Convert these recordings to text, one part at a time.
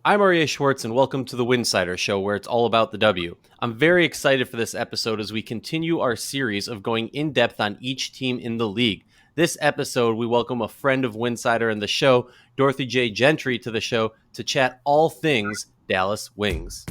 I'm Aryeh Schwartz, and welcome to the Winsidr show, where it's all about the W. I'm very excited for this episode as we continue our series of going in depth on each team in the league. This episode, we welcome a friend of Winsidr and the show, Dorothy J Gentry, to the show to chat all things Dallas Wings.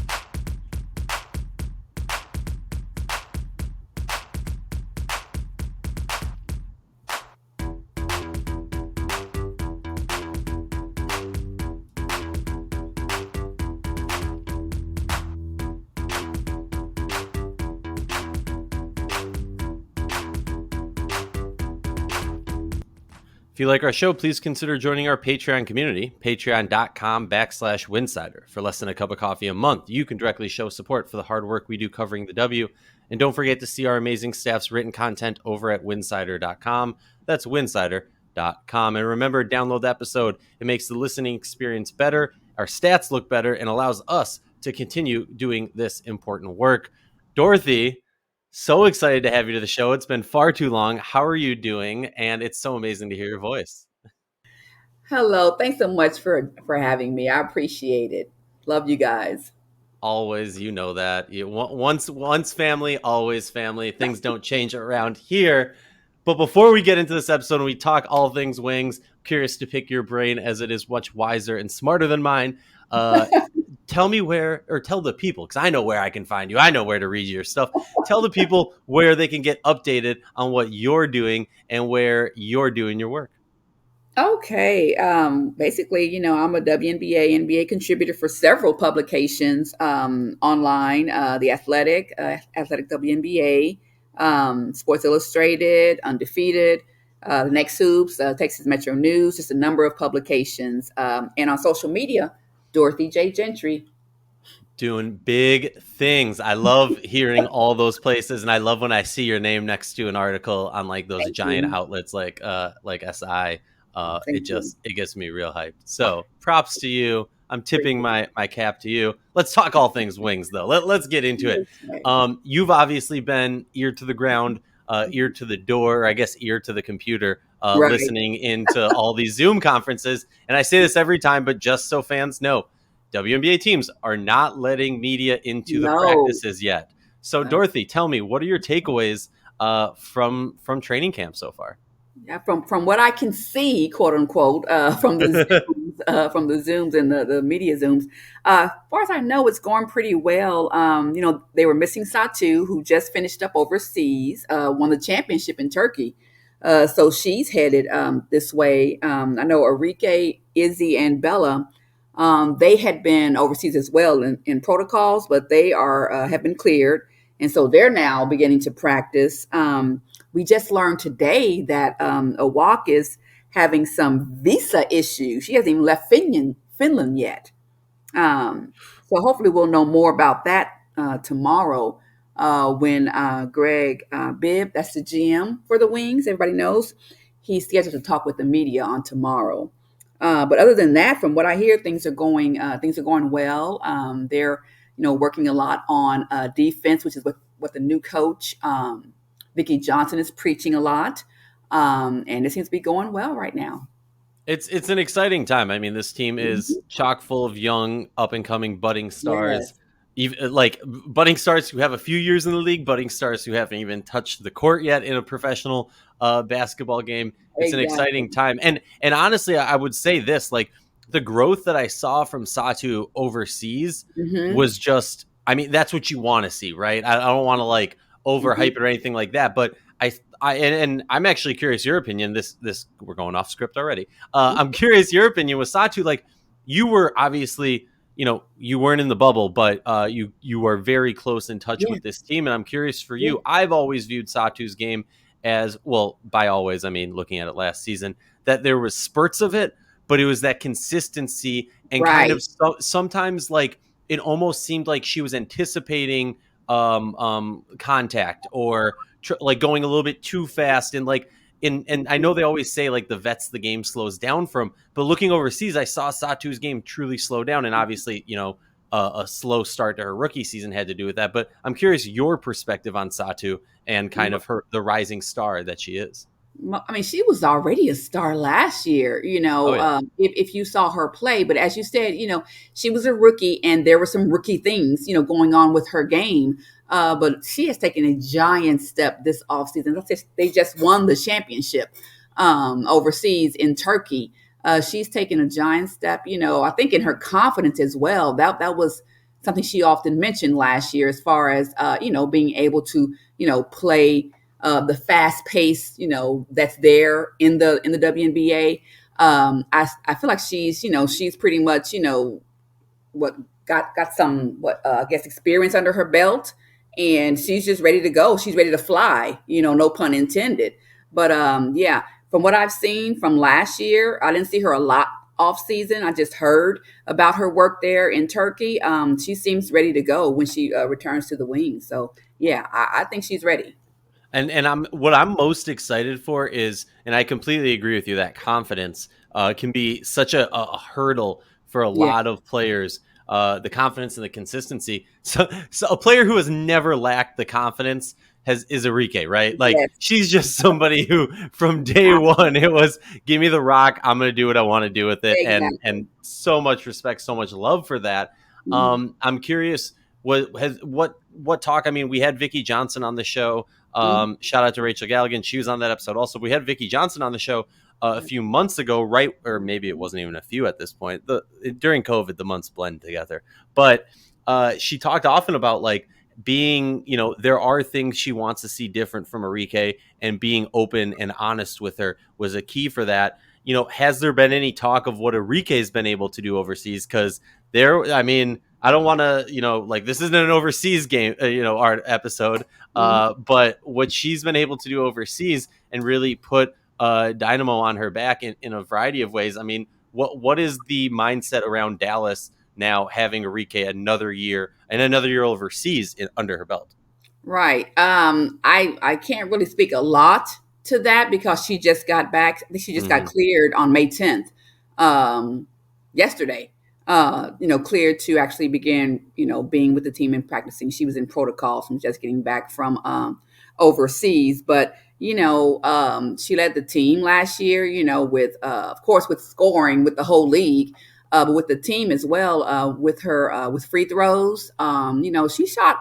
If you like our show, please consider joining our Patreon community, patreon.com/Winsidr. For less than a cup of coffee a month, you can directly show support for the hard work we do covering the W. And don't forget to see our amazing staff's written content over at winsidr.com. That's winsidr.com. And remember, download the episode. It makes the listening experience better, our stats look better, and allows us to continue doing this important work. Dorothy, so excited to have you to the show. It's been far too long. How are you doing? And it's so amazing to hear your voice. Hello. Thanks so much for having me. I appreciate it. Love you guys. Always, you know that. Once family, always family. Things don't change around here. But before we get into this episode and we talk all things Wings, curious to pick your brain as it is much wiser and smarter than mine. Tell me where, or tell the people, because I know where I can find you. I know where to read your stuff. Tell the people where they can get updated on what you're doing and where you're doing your work. Okay. Basically, I'm a WNBA, NBA contributor for several publications online. The Athletic WNBA, Sports Illustrated, Undefeated, the Next Hoops, Texas Metro News, just a number of publications. And on social media, Dorothy J Gentry. Doing big things. I love hearing all those places, and I love when I see your name next to an article on like those Thank giant you. outlets like SI. Thank you. It gets me real hyped. So props to you. I'm tipping my cap to you. Let's talk all things Wings though. Let's get into it. You've obviously been ear to the ground, ear to the door, or I guess ear to the computer, Right. listening into all these Zoom conferences. And I say this every time, but just so fans know, WNBA teams are not letting media into the No. practices yet. So, Uh, Dorothy, tell me, what are your takeaways from training camp so far? Yeah, from what I can see, quote unquote, from the Zooms and the media Zooms, as far as I know, it's going pretty well. They were missing Satu, who just finished up overseas, won the championship in Turkey. So she's headed this way. I know Aryeh, Izzy, and Bella, they had been overseas as well in protocols, but they are have been cleared, and so they're now beginning to practice. We just learned today that Awak is having some visa issues. She hasn't even left Finland yet. So hopefully we'll know more about that tomorrow when Greg Bibb, that's the GM for the Wings, everybody knows, he's scheduled to talk with the media on tomorrow. But other than that, from what I hear, things are going well. They're working a lot on defense, which is what the new coach Vicki Johnson is preaching a lot, and it seems to be going well right now. It's an exciting time. I mean, this team is chock full of young, up and coming, budding stars. Yes. Even like budding stars who have a few years in the league, budding stars who haven't even touched the court yet in a professional basketball game. It's an Exactly. exciting time, and honestly, I would say this: like the growth that I saw from Satu overseas Hmm. was just. I mean, that's what you want to see, right? I don't want to like overhype Hmm. it or anything like that, but and I'm actually curious your opinion. This we're going off script already. I'm curious your opinion with Satu. Like you were obviously, you weren't in the bubble, but you were very close in touch Yeah. with this team, and I'm curious for Yeah. you. I've always viewed Satu's game as well. By always, I mean looking at it last season, that there was spurts of it, but it was that consistency and kind of Right. sometimes like it almost seemed like she was anticipating contact or like going a little bit too fast and like and I know they always say like the vets the game slows down from, but looking overseas, I saw Satu's game truly slow down, and obviously, a slow start to her rookie season had to do with that. But I'm curious your perspective on Satu and kind of the rising star that she is. I mean, she was already a star last year, Oh yeah. if you saw her play. But as you said, she was a rookie and there were some rookie things, going on with her game. But she has taken a giant step this offseason. They just won the championship overseas in Turkey. She's taken a giant step, I think in her confidence as well. That was something she often mentioned last year as far as, being able to, play the fast pace, that's there in the WNBA. I feel like she's pretty much, what got some I guess experience under her belt, and she's just ready to go. She's ready to fly, no pun intended. But yeah, from what I've seen from last year, I didn't see her a lot off season. I just heard about her work there in Turkey. She seems ready to go when she returns to the wings. So yeah, I think she's ready. And I'm most excited for is, and I completely agree with you, that confidence can be such a hurdle for a Yeah. lot of players. The confidence and the consistency. So a player who has never lacked the confidence is Aryeh, right? Like Yes. she's just somebody who from day one it was give me the rock, I'm gonna do what I want to do with it, Exactly. and so much respect, so much love for that. Mhm. I'm curious what talk. I mean, we had Vicky Johnson on the show. Mhm. Shout out to Rachel Galligan. She was on that episode also. We had Vicky Johnson on the show a few months ago, right? Or maybe it wasn't even a few at this point. During COVID, the months blend together. But she talked often about like being, there are things she wants to see different from Aryeh, and being open and honest with her was a key for that. Has there been any talk of what Aryeh's been able to do overseas? Because I mean, I don't want to, like this isn't an overseas game, art episode. Mhm. But what she's been able to do overseas and really put Dynamo on her back in a variety of ways. I mean, what is the mindset around Dallas now having Aryeh another year overseas under her belt? Right. I can't really speak a lot to that because she just got back. I think she just got Mm-hmm. cleared on May 10th, um, yesterday. Cleared to actually begin, being with the team and practicing. She was in protocol from just getting back from overseas, but she led the team last year. With of course with scoring with the whole league. But with the team as well, with her with free throws, she shot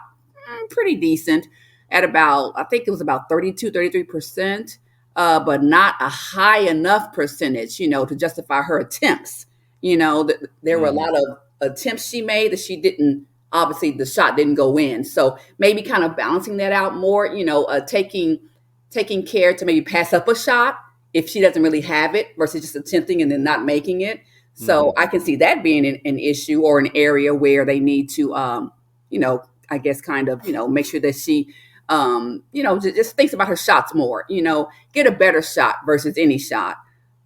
pretty decent at about, I think it was about 32, 33%, but not a high enough percentage, to justify her attempts. There were a Mm-hmm. lot of attempts she made that she didn't, obviously the shot didn't go in. So maybe kind of balancing that out more, taking care to maybe pass up a shot if she doesn't really have it versus just attempting and then not making it. Mm-hmm. So I can see that being an issue or an area where they need to, I guess kind of, make sure that she, just thinks about her shots more, get a better shot versus any shot.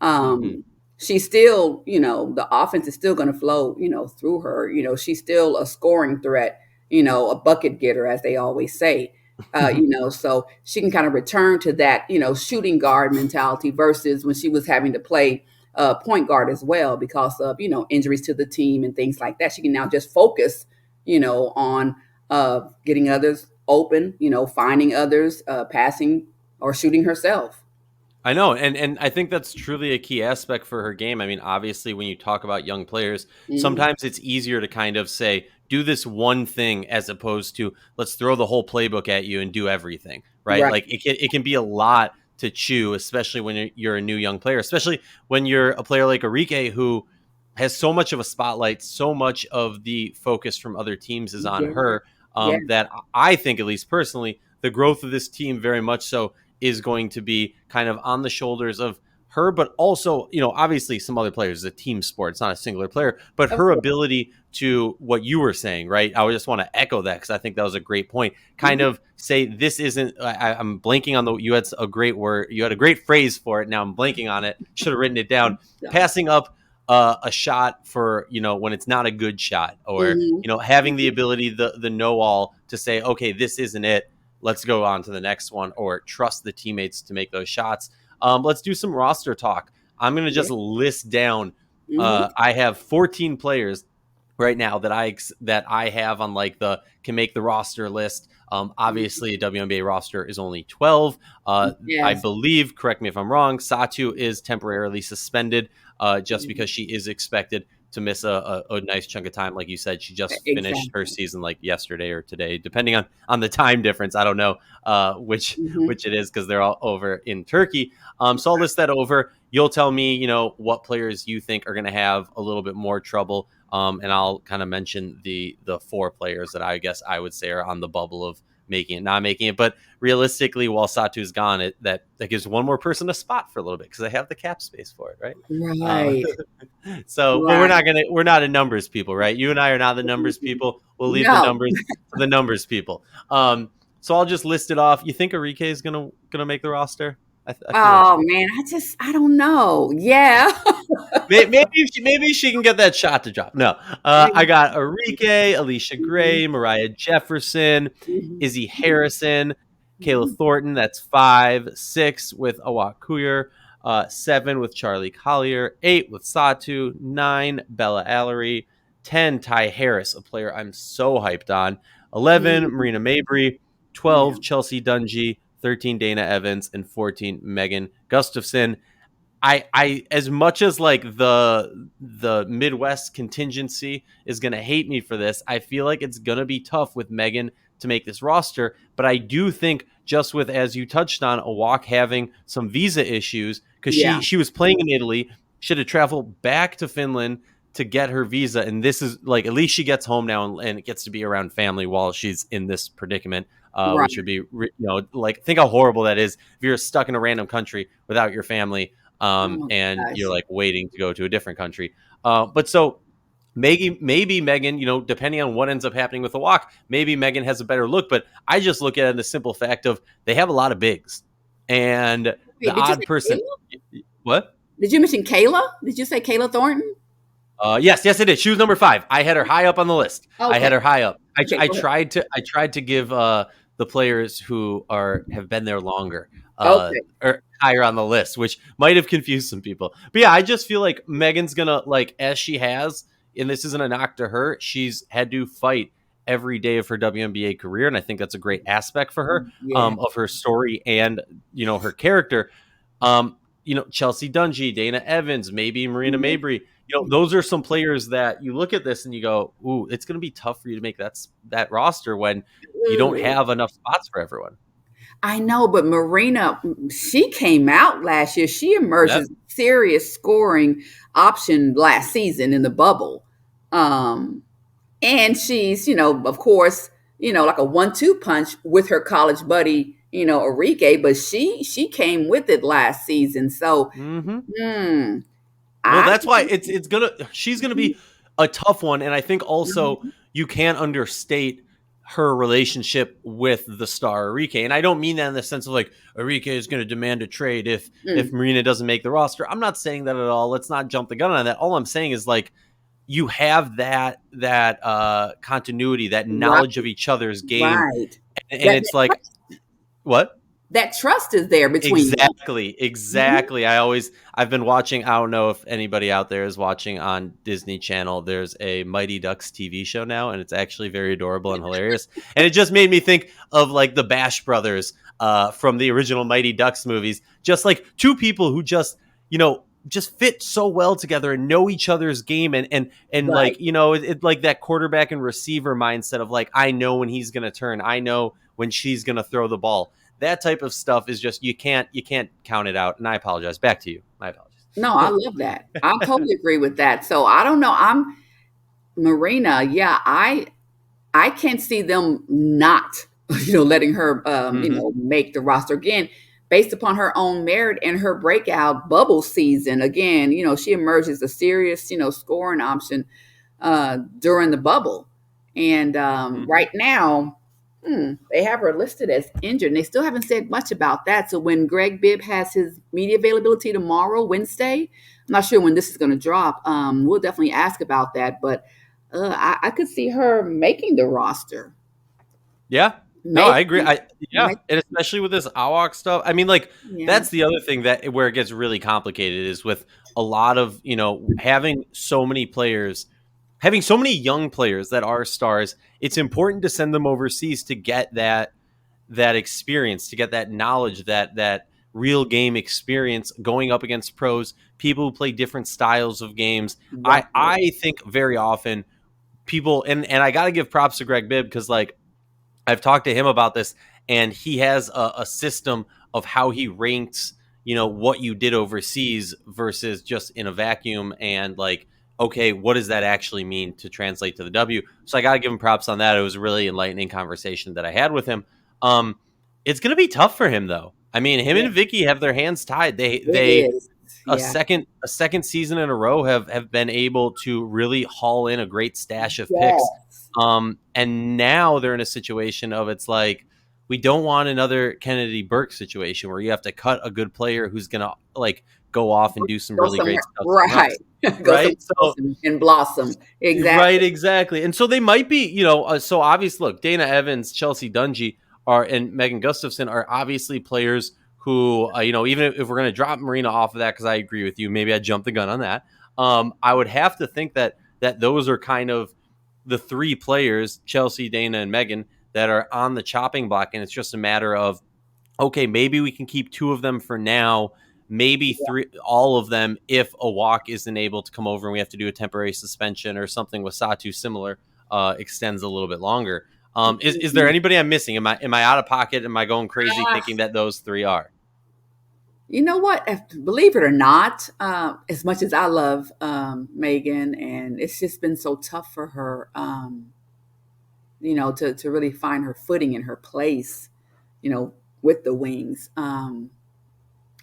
Mm-hmm. She's still, the offense is still going to flow, through her. She's still a scoring threat, a bucket getter, as they always say. So she can kind of return to that, shooting guard mentality versus when she was having to play point guard as well because of, injuries to the team and things like that. She can now just focus, on getting others open, finding others, passing or shooting herself. I know, and I think that's truly a key aspect for her game. I mean, obviously, when you talk about young players, Mhm. sometimes it's easier to kind of say, do this one thing as opposed to let's throw the whole playbook at you and do everything, right? Right. Like it can be a lot to chew, especially when you're a new young player, especially when you're a player like Aryeh who has so much of a spotlight, so much of the focus from other teams is on Yeah. her, Yeah. that I think, at least personally, the growth of this team very much so is going to be kind of on the shoulders of her, but also, obviously some other players. It's a team sport. It's not a singular player, but Of her course. ability to what you were saying, right? I would just want to echo that because I think that was a great point. Kind Mhm. of say, this isn't, I'm blanking on you had a great word. You had a great phrase for it. Now I'm blanking on it. Should have written it down. Yeah. Passing up a shot for, when it's not a good shot, or, Mhm. having the Mhm. ability, the know all to say, okay, this isn't it, let's go on to the next one, or trust the teammates to make those shots. Let's do some roster talk. I'm going to Yeah. just list down. Mhm. I have 14 players right now that I have on like the can make the roster list. Obviously, a WNBA roster is only 12. I Yes. believe, correct me if I'm wrong, Satu is temporarily suspended just Mhm. because she is expected to miss a nice chunk of time. Like you said, she just finished her Exactly. season like yesterday or today, depending on the time difference. I don't know Hmm. which it is because they're all over in Turkey. So I'll list that over. You'll tell me, what players you think are going to have a little bit more trouble. And I'll kind of mention the four players that I guess I would say are on the bubble of making it, not making it. But realistically, while Satu's gone, that gives one more person a spot for a little bit because they have the cap space for it, right? Uh, Right. so, but Right. we're not a numbers people, right? You and I are not the numbers people. We'll leave the No. numbers to the numbers people. So I'll just list it off. You think Aryeh is gonna make the roster? I feel like Oh she man, I don't know. Yeah. maybe she can get that shot to drop. No, I got Aryeh, Alicia Gray, Mariah Jefferson, Izzy Harrison, Kayla Thornton. That's 5, 6 with Awak Kuyer, 7 with Charlie Collier, 8 with Satu, 9 Bella Allery, 10 Ty Harris, a player I'm so hyped on, 11 Mhm. Marina Mabry, Yeah. 12 Chelsea Dungy, 13 Dana Evans, and 14 Megan Gustafson. I as much as like the Midwest contingency is gonna hate me for this, I feel like it's gonna be tough with Megan to make this roster. But I do think just with, as you touched on, a walk having some visa issues because Yeah. she was playing in Italy, should have traveled back to Finland to get her visa, and this is like at least she gets home now and it gets to be around family while she's in this predicament. Right. Which would be, like think how horrible that is if you're stuck in a random country without your family, Oh my and you're gosh. like waiting to go to a different country. But so maybe Megan, depending on what ends up happening with the walk, maybe Megan has a better look. But I just look at it in the simple fact of they have a lot of bigs, and the Wait, did you odd say person. Kayla? What? Did you mention Kayla? Did you say Kayla Thornton? Yes, it did. She was number 5. I had her high up on the list. I Okay. had her high up. Okay, go ahead. I tried to give the players who have been there longer Okay. or higher on the list, which might have confused some people. But yeah, I just feel like Megan's gonna like as she has, and this isn't a knock to her. She's had to fight every day of her WNBA career, and I think that's a great aspect for her, Yeah. of her story and her character. Chelsea Dungy, Dana Evans, maybe Marina Mhm. Mabry. Those are some players that you look at this and you go, "Ooh, it's going to be tough for you to make that roster when you don't Ooh. have enough spots for everyone." I know, but Marina, she came out last year. She emerged Yep. as a serious scoring option last season in the bubble. And she's, of course, like a 1-2 punch with her college buddy, Aryeh, but she came with it last season. So, Hmm. hmm, Well, I that's why she's gonna be a tough one, and I think also Mhm. you can't understate her relationship with the star Aryeh. And I don't mean that in the sense of like Aryeh is going to demand a trade if Mm, Marina doesn't make the roster. I'm not saying that at all. Let's not jump the gun on that. All I'm saying is like you have that continuity, that right, knowledge of each other's game, right. and That it's like what? that trust is there between them. Exactly, Mhm. exactly. I've been watching, I don't know if anybody out there is watching on Disney Channel. There's a Mighty Ducks TV show now, and it's actually very adorable and hilarious. And it just made me think of like the Bash Brothers from the original Mighty Ducks movies. Just like two people who just fit so well together and know each other's game, and Right. like it like that quarterback and receiver mindset of like I know when he's gonna turn, I know when she's gonna throw the ball. That type of stuff is just you can't count it out. And I apologize. Back to you. My No, I apologies. love that. I totally agree with that. So I don't know. I'm Marina. Yeah, I can't see them not, letting her, Hmm. make the roster again based upon her own merit and her breakout bubble season. Again, she emerged as a serious, scoring option during the bubble. And Hmm. right now, they have her listed as injured, and they still haven't said much about that. So when Greg Bibb has his media availability tomorrow, Wednesday, I'm not sure when this is going to drop. We'll definitely ask about that, but I could see her making the roster. Yeah. No, I agree. Maybe, Yeah, maybe and especially with this AWOC stuff. I mean, like yeah, that's the other thing that where it gets really complicated is with a lot of having so many players having so many young players that are stars, it's important to send them overseas to get that experience, to get that knowledge, that real game experience going up against pros, people who play different styles of games. Right. I think very often people, and I got to give props to Greg Bibb, because like I've talked to him about this, and he has a system of how he ranks, what you did overseas versus just in a vacuum, and like, okay, what does that actually mean to translate to the W? So I got to give him props on that. It was a really enlightening conversation that I had with him. Um, it's going to be tough for him though. I mean, him Yeah, and Vicky have their hands tied. it They is. Yeah. a second season in a row have been able to really haul in a great stash of picks. Yes. And now they're in a situation of, it's like, we don't want another Kennedy Burke situation where you have to cut a good player who's gonna like go off and do some Go really great somewhere. stuff somewhere Right. else, Go right? somewhere else So and blossom. right, Exactly. exactly. And so they might be, so obviously, look, Dana Evans, Chelsea Dungy and Megan Gustafson are obviously players who, even if we're going to drop Marina off of that, because I agree with you, maybe I jumped the gun on that. I would have to think that those are kind of the three players, Chelsea, Dana, and Megan, that are on the chopping block. And it's just a matter of, okay, maybe we can keep two of them for now, maybe three, all of them, if a walk isn't able to come over and we have to do a temporary suspension or something with Satu similar, extends a little bit longer. Is there Mhm. anybody I'm missing? Am I out of pocket? Am I going crazy thinking that those three are? You know what? Believe it or not, as much as I love Megan, and it's just been so tough for her, to really find her footing and her place, with the Wings.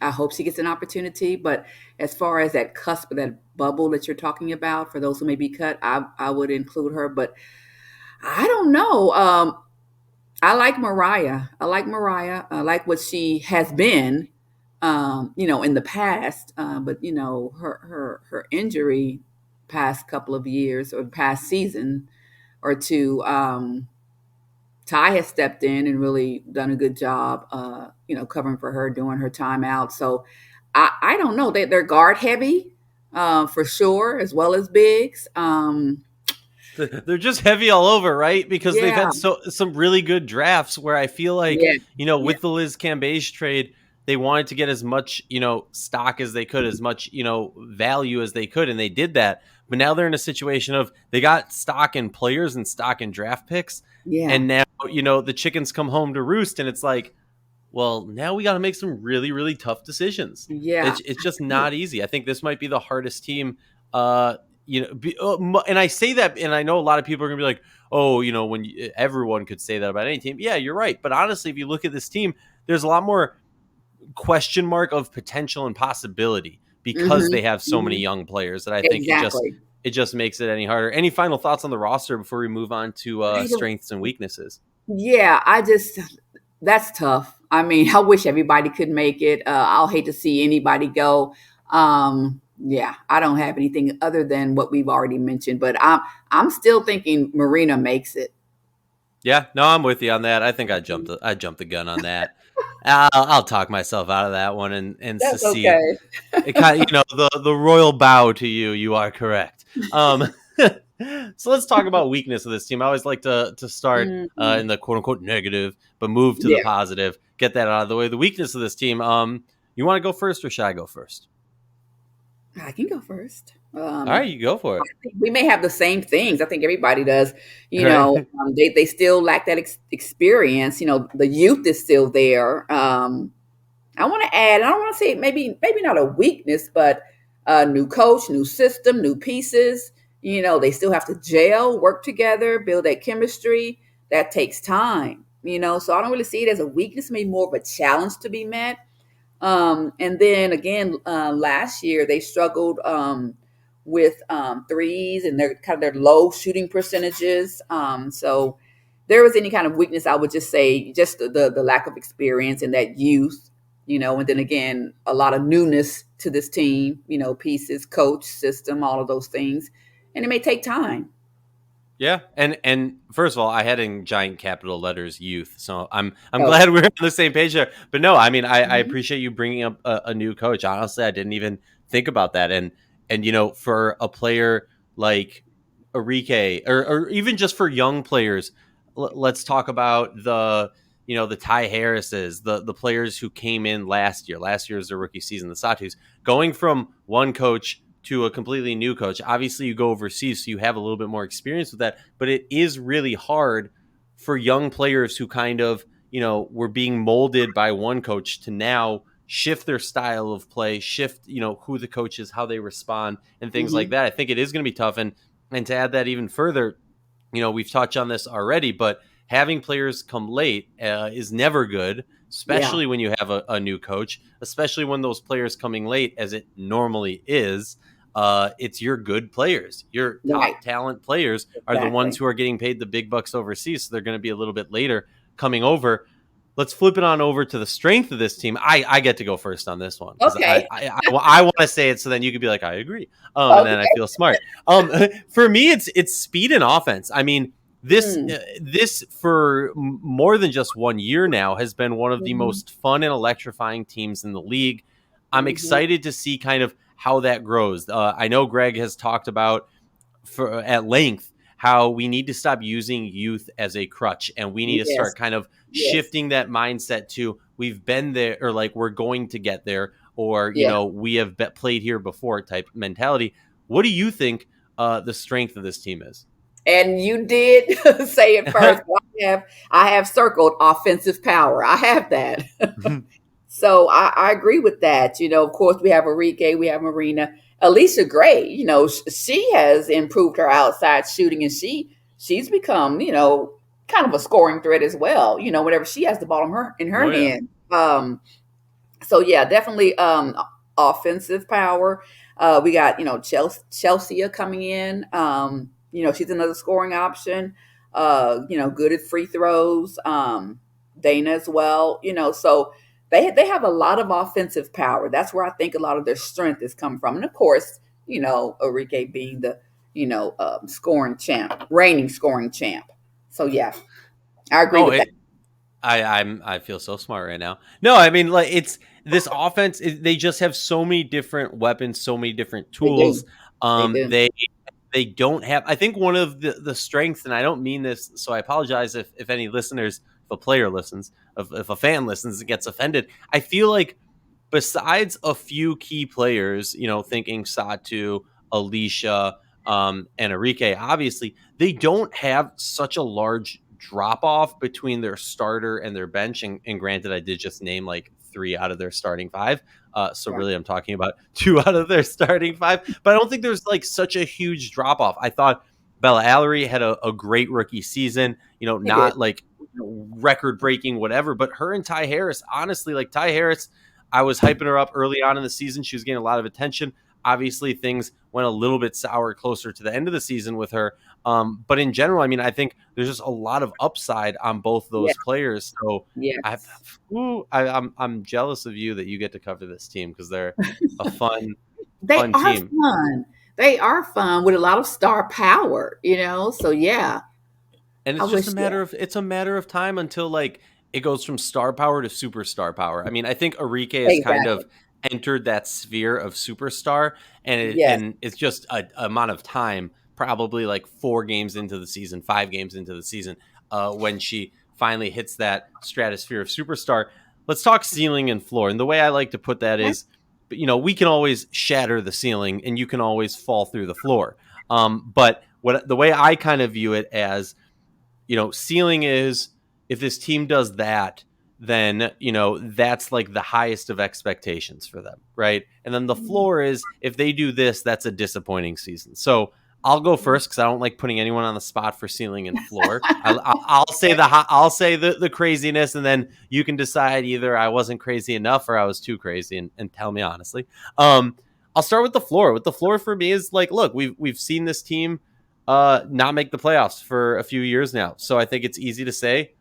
I hope she gets an opportunity, but as far as that cusp, that bubble that you're talking about, for those who may be cut, I would include her, but I don't know. I like Mariah. I like Mariah. I like what she has been, in the past. But her injury past couple of years or past season or two, Ty has stepped in and really done a good job, covering for her during her timeout. So I don't know. They're guard heavy, for sure, as well as bigs. They're just heavy all over, right? Because they've Yeah, had some really good drafts where I feel like, yeah, yeah, with the Liz Cambage trade, they wanted to get as much, stock as they could, as much, value as they could, and they did that. But now they're in a situation of, they got stock in players and stock in draft picks, yeah, and now, the chickens come home to roost, and it's like, well, now we got to make some really, really tough decisions. yeah. It's just not easy. I think this might be the hardest team. And I say that, and I know a lot of people are gonna be like, "Oh, everyone could say that about any team." Yeah, you're right. But honestly, if you look at this team, there's a lot more question mark of potential and possibility because Hmm. they have so many Hmm. young players, that I think Exactly. it just makes it any harder. Any final thoughts on the roster before we move on to I don't, strengths and weaknesses? yeah, that's tough. I mean, I wish everybody could make it. I'll hate to see anybody go. Yeah, I don't have anything other than what we've already mentioned, but I'm still thinking Marina makes it. Yeah, no, I'm with you on that. I think I jumped the gun on that. I'll talk myself out of that one and That's secede. okay. It kind of, the royal bow to you. You are correct. So let's talk about weakness of this team. I always like to start Mhm. in the quote unquote negative, but move to the Yeah, positive. Get that out of the way. The weakness of this team. You want to go first, or should I go first? I can go first. All right, you go for it. We may have the same things. I think everybody does. Right. They still lack that experience. The youth is still there. I want to add. I don't want to say maybe not a weakness, but a new coach, new system, new pieces. They still have to gel, work together, build that chemistry. That takes time. So I don't really see it as a weakness. Maybe more of a challenge to be met. And then again, last year they struggled with threes and their kind of their low shooting percentages. So there was any kind of weakness, I would just say just the lack of experience and that youth, and then again, a lot of newness to this team, pieces, coach, system, all of those things. And it may take time. Yeah, and first of all, I had in giant capital letters "youth," so I'm So, glad we're on the same page there. But no, I mean, I mhm. appreciate you bringing up a new coach. Honestly, I didn't even think about that, and for a player like Aryeh, or even just for young players, let's talk about the Ty Harrises, the players who came in last year. Last year was their rookie season, the Satus, going from one coach to a completely new coach. Obviously, you go overseas, so you have a little bit more experience with that, but it is really hard for young players who kind of, were being molded by one coach to now shift their style of play, shift, who the coach is, how they respond, and things like Hmm. that. I think it is going to be tough. And to add that even further, we've touched on this already, but having players come late is never good, Yeah. especially when you have a new coach, especially when those players coming late, as it normally is. It's your good players, your Right. top talent players are the ones Exactly. who are getting paid the big bucks overseas. So they're going to be a little bit later coming over. Let's flip it on over to the strength of this team. I get to go first on this one because I Okay. I want to say it so then you could be like, I agree, and then I Okay. feel smart. For me, it's speed and offense. I mean, Mm. this for more than just 1 year now has been one of the Hmm. most fun and electrifying teams in the league. I'm Hmm. excited to see kind of how that grows. I know Greg has talked about at length how we need to stop using youth as a crutch, and we need to Yes. start kind of Yes. shifting that mindset to we've been there, or like we're going to get there, or Yeah. we have played here before type mentality. What do you think the strength of this team is? And you did say it first. I have circled offensive power. I have that. So I agree with that. Of course, we have Aryeh, we have Marina, Alicia Gray. She has improved her outside shooting, and she's become kind of a scoring threat as well. Whenever she has the ball in her Oh yeah. hand. So yeah, definitely offensive power. We got Chelsea coming in. She's another scoring option. Good at free throws. Dana as well. So they have a lot of offensive power. That's where I think a lot of their strength is come from. And of course, Aryeh being the scoring champ, reigning scoring champ. So yeah, I agree Oh, with that. I feel so smart right now. No, I mean, like, it's this offense. They just have so many different weapons, so many different They tools. do. They do. They don't have. I think one of the strengths, and I don't mean this, so I apologize if any listeners, if a player listens, if a fan listens and gets offended. I feel like besides a few key players, thinking Satu, Alicia, and Aryeh, obviously, they don't have such a large drop off between their starter and their bench. And granted, I did just name like 3 out of their starting 5. So Right. really, I'm talking about 2 out of their starting 5. But I don't think there's like such a huge drop off. I thought Bella Allery had a great rookie season, They did. not like record breaking, whatever. But her and Ty Harris, honestly, like Ty Harris, I was hyping her up early on in the season. She was getting a lot of attention. Obviously, things went a little bit sour closer to the end of the season with her. But in general, I mean, I think there's just a lot of upside on both Yeah. those players. So I, Yes. I'm jealous of you that you get to cover this team because they're a They fun are team. fun. They are fun with a lot of star power. So yeah, And I it's just a wish matter that. of time until like it goes from star power to superstar power. I mean, I think Aryeh has kind Exactly. of entered that sphere of superstar, and Yes. it's just a amount of time, probably like 4 games into the season, 5 games into the season, when she finally hits that stratosphere of superstar. Let's talk ceiling and floor. And the way I like to put that Okay. is, we can always shatter the ceiling, and you can always fall through the floor. But what the way I kind of view it as, ceiling is if this team does that, then, that's like the highest of expectations for them, right? And then the floor is if they do this, that's a disappointing season. So I'll go first because I don't like putting anyone on the spot for ceiling and floor. I'll say the craziness, and then you can decide either I wasn't crazy enough or I was too crazy, and tell me honestly. I'll start with the floor. With the floor for me is like, look, we've seen this team not make the playoffs for a few years now. So I think it's easy to say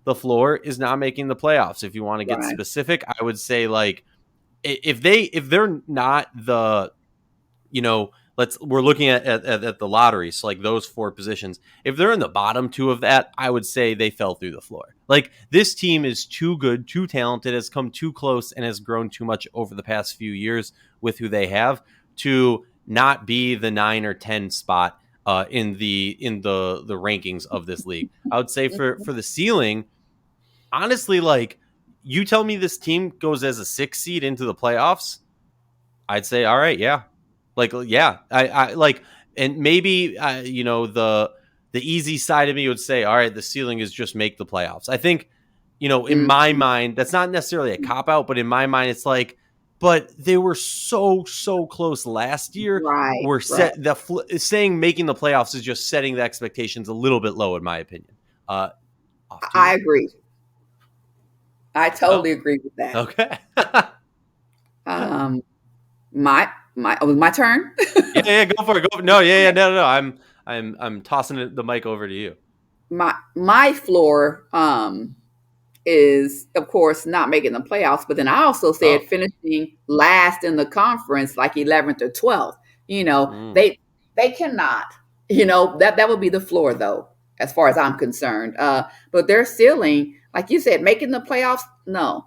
the floor is not making the playoffs. If you want to get Right. specific, I would say like if they're not the, we're looking at the lottery, so like those 4 positions, if they're in the bottom 2 of that, I would say they fell through the floor. Like this team is too good, too talented, has come too close, and has grown too much over the past few years with who they have to not be the 9 or 10 spot in the rankings of this league. I would say for the ceiling, honestly, like you tell me this team goes as a 6 seed into the playoffs, I'd say, all right, yeah, like yeah, I like, and maybe the easy side of me would say, all right, the ceiling is just make the playoffs. I think, in my Mhm. mind, that's not necessarily a cop out, but in my mind, it's like, but they were so close last year. Right, We're right. set saying making the playoffs is just setting the expectations a little bit low, in my opinion. Off to I you. agree. I Oh, totally agree with that. okay. Um, my it was my turn. Yeah, go for it. Go. No, yeah, no. I'm tossing the mic over to you. My floor is of course not making the playoffs, but then I also said Oh, finishing last in the conference, like 11th or 12th. You know, mm. they cannot. You know that would be the floor though, as far as I'm concerned. But their ceiling, like you said, making the playoffs. No,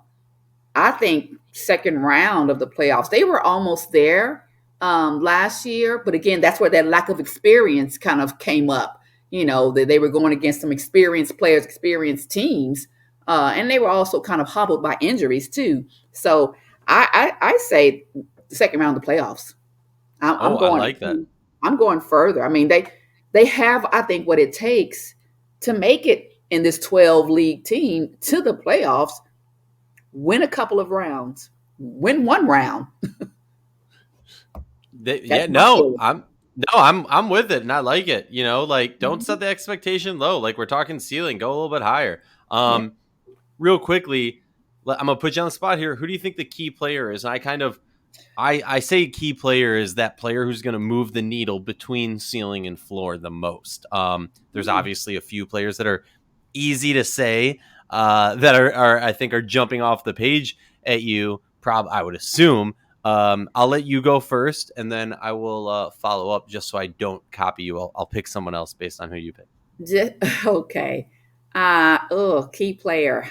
I think second round of the playoffs. They were almost there last year, but again, that's where that lack of experience kind of came up. You know, they were going against some experienced players, experienced teams, and they were also kind of hobbled by injuries too. So I say the second round of the playoffs. Oh, I'm I going. like that. I'm going further. I mean, they have, I think, what it takes to make it in this 12 league team to the playoffs, win a couple of rounds, win one round. Yeah, That's my no, feeling. I'm with it, and I like it. Like don't Mhm. set the expectation low. Like we're talking ceiling, go a little bit higher. Yeah. Real quickly, I'm gonna put you on the spot here. Who do you think the key player is? And I say key player is that player who's going to move the needle between ceiling and floor the most. There's Mm. obviously a few players that are easy to say, that are I think are jumping off the page at you. I would assume. I'll let you go first, and then I will follow up just so I don't copy you. I'll pick someone else based on who you pick. Okay. Key player.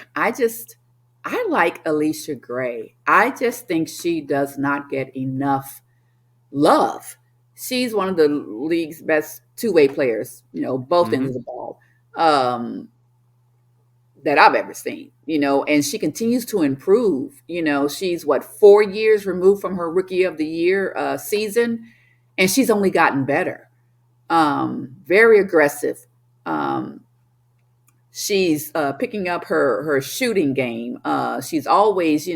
I like Alicia Gray. I just think she does not get enough love. She's one of the league's best two-way players, both ends Mm-hmm. of the ball. Um, that I've ever seen, and she continues to improve. She's what, 4 years removed from her rookie of the year season, and she's only gotten better. Very aggressive. Um, she's picking up her shooting game. She's always,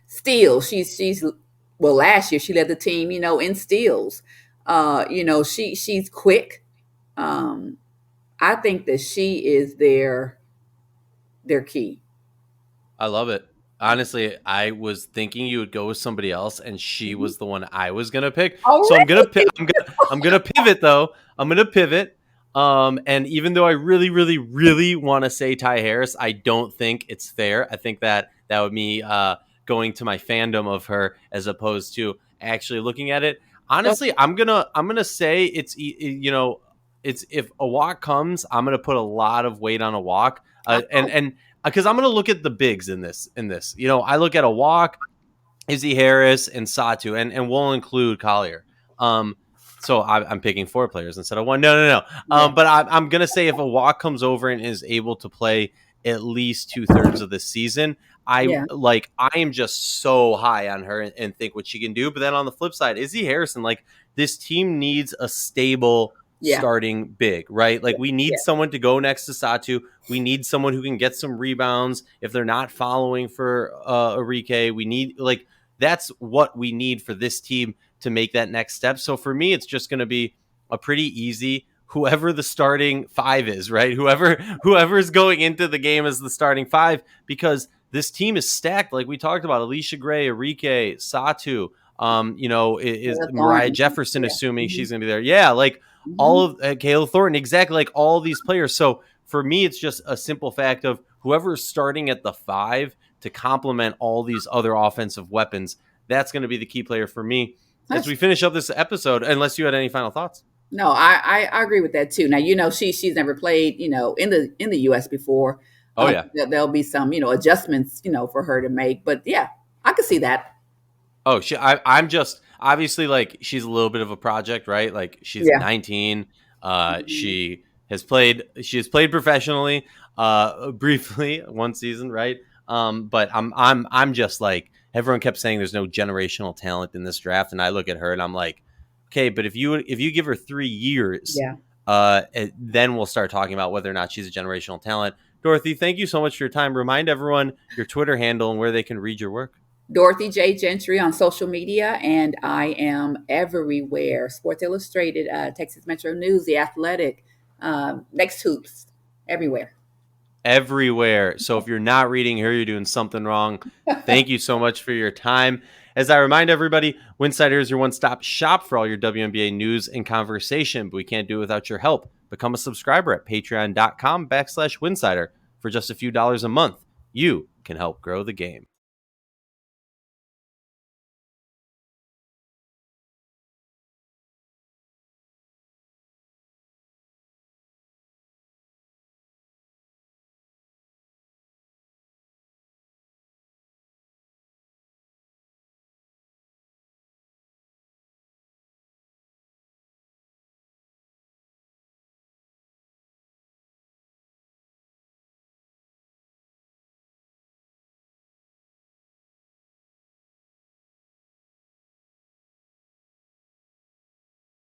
steals. She's well, last year she led the team, in steals. She's quick. Um, I think that she is their key. I love it. Honestly, I was thinking you would go with somebody else, and she Mhm. was the one I was gonna pick. Oh, So really? I'm gonna pivot though. I'm gonna pivot. And even though I really, really, really want to say Ty Harris, I don't think it's fair. I think that would be going to my fandom of her as opposed to actually looking at it. Honestly, Okay. I'm gonna say it's if a walk comes, I'm gonna put a lot of weight on a walk. And Oh, and because I'm going to look at the bigs in this. I look at a walk, Izzy Harris, and Satu, and we'll include Collier. So I'm picking four players instead of one. No. yeah, But I'm going to say if a walk comes over and is able to play at least 2/3 of the season, yeah, I am just so high on her and think what she can do. But then on the flip side, Izzy Harrison, like this team needs a stable yeah, starting big, right? Like yeah, we need yeah. someone to go next to Satu. We need someone who can get some rebounds if they're not following for Aryeh. We need like that's what we need for this team to make that next step. So for me, it's just going to be a pretty easy whoever the starting five is, right? Whoever's going into the game as the starting five, because this team is stacked. Like we talked about, Alicia Gray, Aryeh, Satu. Is Taylor Mariah Thornton. Jefferson, Yeah. assuming Hmm. she's going to be there? Yeah, like all Hmm. of Kayla Thornton, exactly, like all these players. So for me, it's just a simple fact of whoever's starting at the five to complement all these other offensive weapons. That's going to be the key player for me as That's we finish up this episode. Unless you had any final thoughts. no, I agree with that too. Now, she's never played, in the U.S. before. Oh yeah. There'll be some, adjustments, for her to make. But yeah, I could see that. Oh, I'm just obviously like she's a little bit of a project, right? Like she's Yeah. 19. She has played professionally, briefly one season, right? But I'm just like, everyone kept saying there's no generational talent in this draft, and I look at her and I'm like, okay, but if you give her 3 years, Yeah. then we'll start talking about whether or not she's a generational talent. Dorothy, thank you so much for your time. Remind everyone your Twitter handle and where they can read your work. Dorothy J Gentry on social media, and I am everywhere. Sports Illustrated, Texas Metro News, The Athletic, Next Hoops, everywhere. Everywhere. So if you're not reading here, you're doing something wrong. Thank you so much for your time. As I remind everybody, Winsidr is your one-stop shop for all your WNBA news and conversation, but we can't do it without your help. Become a subscriber at patreon.com/Winsidr. For just a few dollars a month, you can help grow the game.